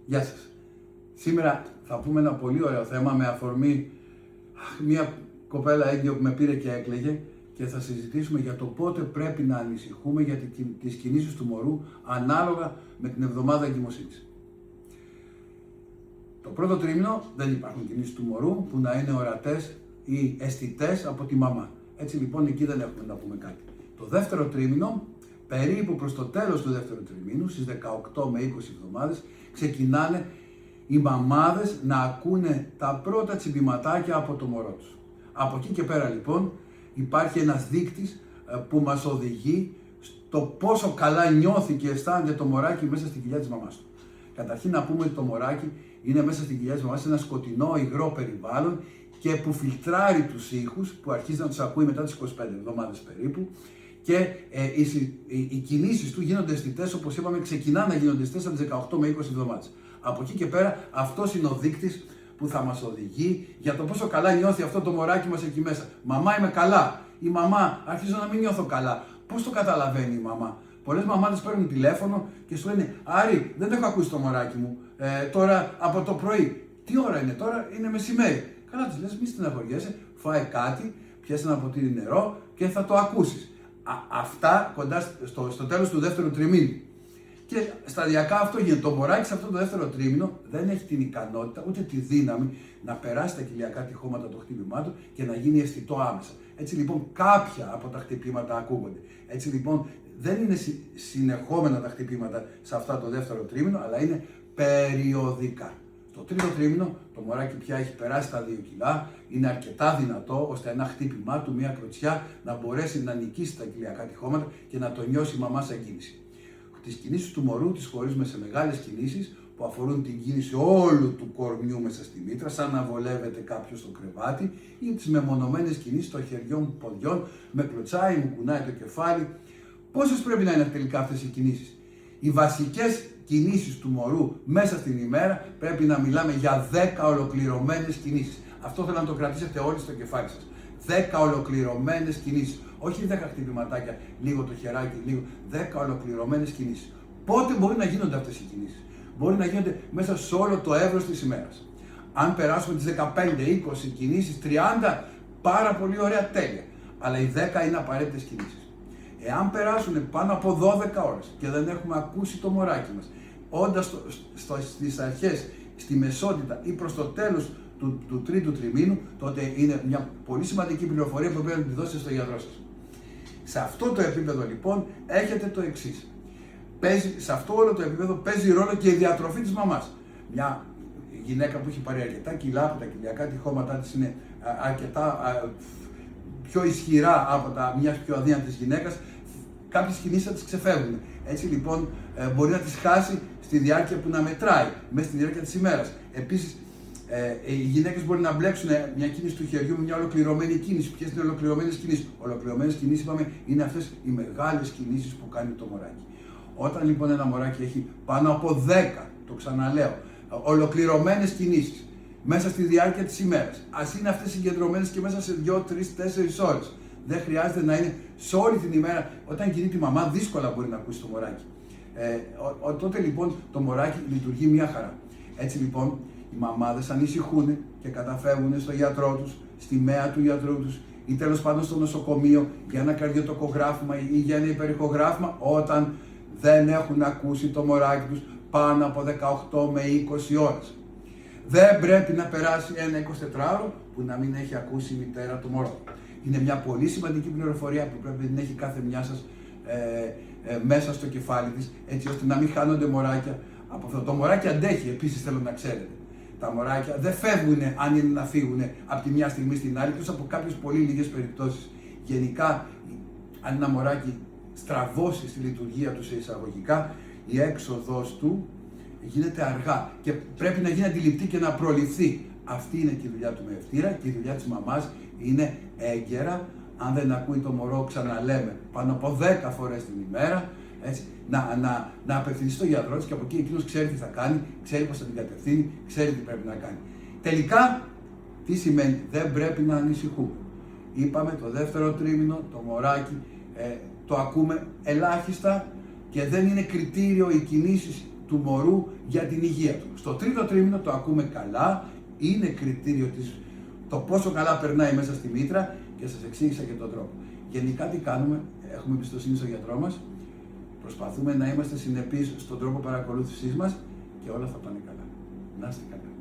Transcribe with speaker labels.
Speaker 1: Γεια σας. Σήμερα θα πούμε ένα πολύ ωραίο θέμα με αφορμή μια κοπέλα έγκυο που με πήρε και έκλαιγε και θα συζητήσουμε για το πότε πρέπει να ανησυχούμε για τις κινήσεις του μωρού ανάλογα με την εβδομάδα εγκυμοσύνης. Το πρώτο τρίμηνο δεν υπάρχουν κινήσεις του μωρού που να είναι ορατές ή αισθητές από τη μαμά. Έτσι λοιπόν εκεί δεν έχουμε να πούμε κάτι. Το δεύτερο τρίμηνο, περίπου προς το τέλος του δεύτερου τριμήνου, στις 18 με 20 εβδομάδες, ξεκινάνε οι μαμάδες να ακούνε τα πρώτα τσιμπηματάκια από το μωρό τους. Από εκεί και πέρα λοιπόν υπάρχει ένας δείκτης που μας οδηγεί στο πόσο καλά νιώθει και αισθάνεται το μωράκι μέσα στην κοιλιά της μαμάς του. Καταρχήν να πούμε ότι το μωράκι είναι μέσα στην κοιλιά της μαμάς σε ένα σκοτεινό υγρό περιβάλλον και που φιλτράρει τους ήχους, που αρχίζει να τους ακούει μετά τις 25 εβδομάδες περίπου, και οι κινήσεις του γίνονται αισθητές, όπως είπαμε, ξεκινά να γίνονται αισθητές από τις 18 με 20 εβδομάδες. Από εκεί και πέρα αυτός είναι ο δείκτης που θα μας οδηγεί για το πόσο καλά νιώθει αυτό το μωράκι μας εκεί μέσα. Μαμά, είμαι καλά. Η μαμά, αρχίζω να μην νιώθω καλά. Πώς το καταλαβαίνει η μαμά? Πολλές μαμάδες παίρνουν τηλέφωνο και σου λένε: Άρη, δεν το έχω ακούσει το μωράκι μου τώρα από το πρωί. Τι ώρα είναι τώρα? Είναι μεσημέρι. Καλά, της λες, μη στεναχωριέσαι, φάε κάτι, πιάσε ένα ποτήρι νερό και θα το ακούσεις. Αυτά κοντά στο τέλος του δεύτερου τριμήνου. Και σταδιακά αυτό γίνεται. Το μωράκι σε αυτό το δεύτερο τρίμηνο δεν έχει την ικανότητα ούτε τη δύναμη να περάσει τα κοιλιακά τυχώματα το χτύπημά του και να γίνει αισθητό άμεσα. Έτσι λοιπόν κάποια από τα χτυπήματα ακούγονται. Έτσι λοιπόν δεν είναι συνεχόμενα τα χτυπήματα σε αυτό το δεύτερο τρίμηνο, αλλά είναι περιοδικά. Στο τρίτο τρίμηνο το μωράκι πια έχει περάσει τα 2 κιλά, είναι αρκετά δυνατό ώστε ένα χτύπημά του, μια κλωτσιά, να μπορέσει να νικήσει τα κοιλιακά τυχώματα και να το νιώσει η μαμά σαν κίνηση. Τις κινήσεις του μωρού τις χωρίζουμε σε μεγάλες κινήσεις που αφορούν την κίνηση όλου του κορμιού μέσα στη μήτρα, σαν να βολεύεται κάποιος στο κρεβάτι, ή τις μεμονωμένες κινήσεις των χεριών, ποδιών, με κλωτσάει, μου κουνάει το κεφάλι. Πόσες πρέπει να είναι τελικά αυτές οι κινήσεις? Οι βασικές κινήσεις του μωρού μέσα στην ημέρα πρέπει να μιλάμε για 10 ολοκληρωμένες κινήσεις. Αυτό θέλω να το κρατήσετε όλοι στο κεφάλι σας. 10 ολοκληρωμένες κινήσεις. Όχι 10 χτυπηματάκια, λίγο το χεράκι, λίγο. 10 ολοκληρωμένες κινήσεις. Πότε μπορεί να γίνονται αυτές οι κινήσεις? Μπορεί να γίνονται μέσα σε όλο το εύρος της ημέρας. Αν περάσουμε τις 15, 20 κινήσεις, 30, πάρα πολύ ωραία, τέλεια. Αλλά οι 10 είναι απαραίτητες κινήσεις. Εάν περάσουν πάνω από 12 ώρες και δεν έχουμε ακούσει το μωράκι μας, όντας στις αρχές, στη μεσότητα ή προς το τέλος του τρίτου τριμήνου, τότε είναι μια πολύ σημαντική πληροφορία που πρέπει να τη δώσετε στο γιατρό σας. Σε αυτό το επίπεδο λοιπόν έχετε το εξής. Σε αυτό όλο το επίπεδο παίζει ρόλο και η διατροφή της μαμάς. Μια γυναίκα που έχει πάρει αρκετά κιλά, που τα κοιλιακά τυχώματά της είναι αρκετά πιο ισχυρά από τα μιας πιο αδύνατης γυναίκας, κάποιες κινήσεις θα τις ξεφεύγουν. Έτσι λοιπόν μπορεί να τις χάσει στη διάρκεια που να μετράει, μέσα στη διάρκεια της ημέρας. Επίσης, οι γυναίκες μπορεί να μπλέξουν μια κίνηση του χεριού με μια ολοκληρωμένη κίνηση. Ποιες είναι οι ολοκληρωμένες κινήσεις? Ολοκληρωμένες κινήσεις, είπαμε, είναι αυτές οι μεγάλες κινήσεις που κάνει το μωράκι. Όταν λοιπόν ένα μωράκι έχει πάνω από 10, το ξαναλέω, ολοκληρωμένες κινήσεις μέσα στη διάρκεια της ημέρας, ας είναι αυτές συγκεντρωμένες και μέσα σε 2, 3, 4 ώρες. Δεν χρειάζεται να είναι σε όλη την ημέρα. Όταν κινείται η μαμά, δύσκολα μπορεί να ακούσει το μωράκι. Τότε λοιπόν το μωράκι λειτουργεί μια χαρά. Έτσι λοιπόν οι μαμάδες ανησυχούν και καταφεύγουν στο γιατρό τους, στη ΜΕΑ του γιατρού τους ή τέλος πάντων στο νοσοκομείο για ένα καρδιοτοκογράφημα ή για ένα υπερηχογράφημα όταν δεν έχουν ακούσει το μωράκι τους πάνω από 18 με 20 ώρες. Δεν πρέπει να περάσει ένα 24ωρο που να μην έχει ακούσει η μητέρα το μωρό. Είναι μια πολύ σημαντική πληροφορία που πρέπει να έχει κάθε μια σας μέσα στο κεφάλι της, έτσι ώστε να μην χάνονται μωράκια από αυτό. Το μωράκι αντέχει, επίσης θέλω να ξέρετε. Τα μωράκια δεν φεύγουν αν είναι να φύγουν από τη μια στιγμή στην άλλη, εκτός από κάποιες πολύ λίγες περιπτώσεις. Γενικά, αν ένα μωράκι στραβώσει στη λειτουργία του σε εισαγωγικά, η έξοδος του γίνεται αργά και πρέπει να γίνει αντιληπτή και να προληφθεί. Αυτή είναι και η δουλειά του μευτήρα και η δουλειά της μαμάς είναι έγκαιρα, αν δεν ακούει το μωρό, ξαναλέμε, πάνω από 10 φορές την ημέρα, έτσι, να απευθυνθεί στο γιατρό της και από εκεί εκείνος ξέρει τι θα κάνει, ξέρει πώς θα την κατευθύνει, ξέρει τι πρέπει να κάνει. Τελικά, τι σημαίνει? Δεν πρέπει να ανησυχούμε. Είπαμε το δεύτερο τρίμηνο, το μωράκι το ακούμε ελάχιστα και δεν είναι κριτήριο οι κινήσεις του μωρού για την υγεία του. Στο τρίτο τρίμηνο το ακούμε καλά, είναι κριτήριο το πόσο καλά περνάει μέσα στη μήτρα και σας εξήγησα και τον τρόπο. Γενικά τι κάνουμε, έχουμε εμπιστοσύνη στον γιατρό μας, προσπαθούμε να είμαστε συνεπείς στον τρόπο παρακολούθησής μας και όλα θα πάνε καλά. Να είστε καλά.